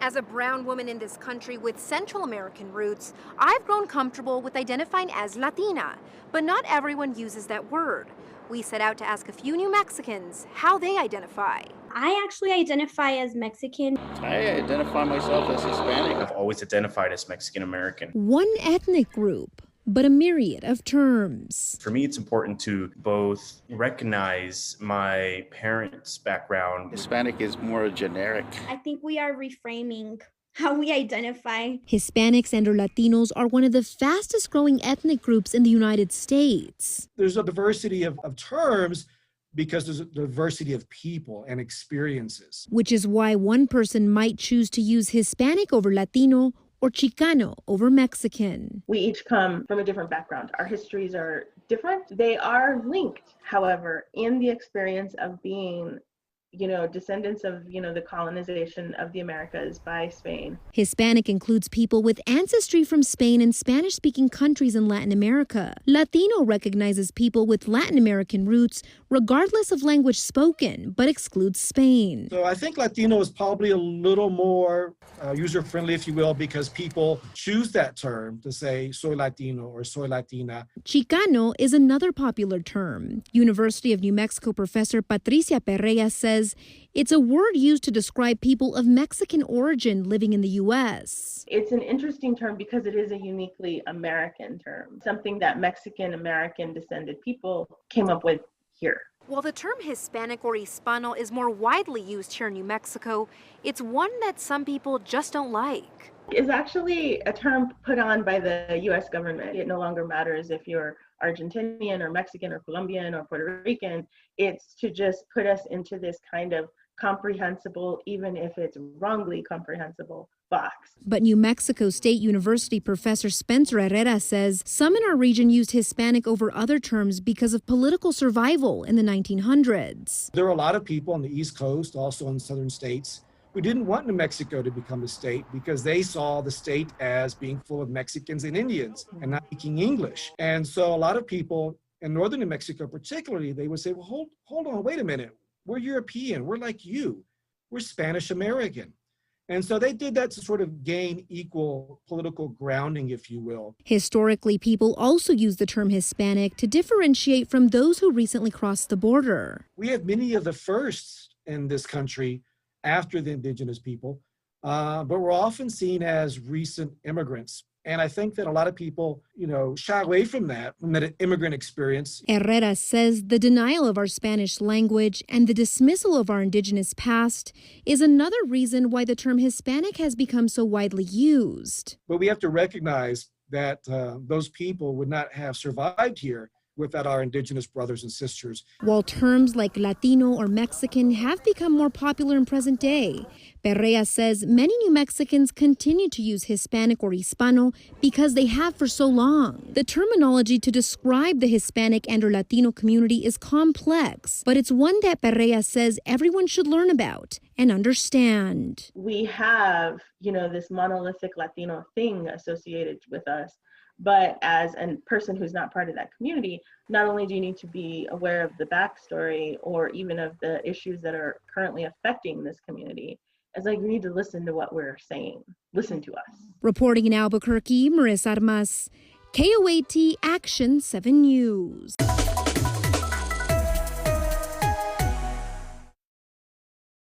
As a brown woman in this country with Central American roots, I've grown comfortable with identifying as Latina, but not everyone uses that word. We set out to ask a few New Mexicans how they identify. I actually identify as Mexican. I identify myself as Hispanic. I've always identified as Mexican American. One ethnic group, but a myriad of terms. For me, it's important to both recognize my parents' background. Hispanic is more generic. I think we are reframing how we identify. Hispanics and or Latinos are one of the fastest growing ethnic groups in the United States. There's a diversity of terms because there's a diversity of people and experiences. Which is why one person might choose to use Hispanic over Latino or Chicano over Mexican. We each come from a different background. Our histories are different. They are linked, however, in the experience of being, descendants of, the colonization of the Americas by Spain. Hispanic includes people with ancestry from Spain and Spanish-speaking countries in Latin America. Latino recognizes people with Latin American roots, regardless of language spoken, but excludes Spain. So I think Latino is probably a little more user-friendly, if you will, because people choose that term to say soy Latino or soy Latina. Chicano is another popular term. University of New Mexico professor Patricia Perea says it's a word used to describe people of Mexican origin living in the U.S. It's an interesting term because it is a uniquely American term, something that Mexican American descended people came up with here. While the term Hispanic or Hispano is more widely used here in New Mexico, it's one that some people just don't like. It's actually a term put on by the U.S. government. It no longer matters if you're Argentinian or Mexican or Colombian or Puerto Rican. It's to just put us into this kind of comprehensible, even if it's wrongly comprehensible, box. But New Mexico State University professor Spencer Herrera says some in our region used Hispanic over other terms because of political survival in the 1900s. There were a lot of people on the East Coast, also in southern states, who didn't want New Mexico to become a state because they saw the state as being full of Mexicans and Indians and not speaking English. And so a lot of people in northern New Mexico particularly, they would say, well, hold on, wait a minute. We're European. We're like you. We're Spanish American. And so they did that to sort of gain equal political grounding, if you will. Historically, people also use the term Hispanic to differentiate from those who recently crossed the border. We have many of the firsts in this country after the indigenous people, but we're often seen as recent immigrants. And I think that a lot of people, shy away from that immigrant experience. Herrera says the denial of our Spanish language and the dismissal of our indigenous past is another reason why the term Hispanic has become so widely used. But we have to recognize that those people would not have survived here without our indigenous brothers and sisters. While terms like Latino or Mexican have become more popular in present day, Perea says many New Mexicans continue to use Hispanic or Hispano because they have for so long. The terminology to describe the Hispanic and or Latino community is complex, but it's one that Perea says everyone should learn about and understand. We have, this monolithic Latino thing associated with us. But as a person who's not part of that community, not only do you need to be aware of the backstory or even of the issues that are currently affecting this community, it's like you need to listen to what we're saying. Listen to us. Reporting in Albuquerque, Marissa Armas, KOAT Action 7 News.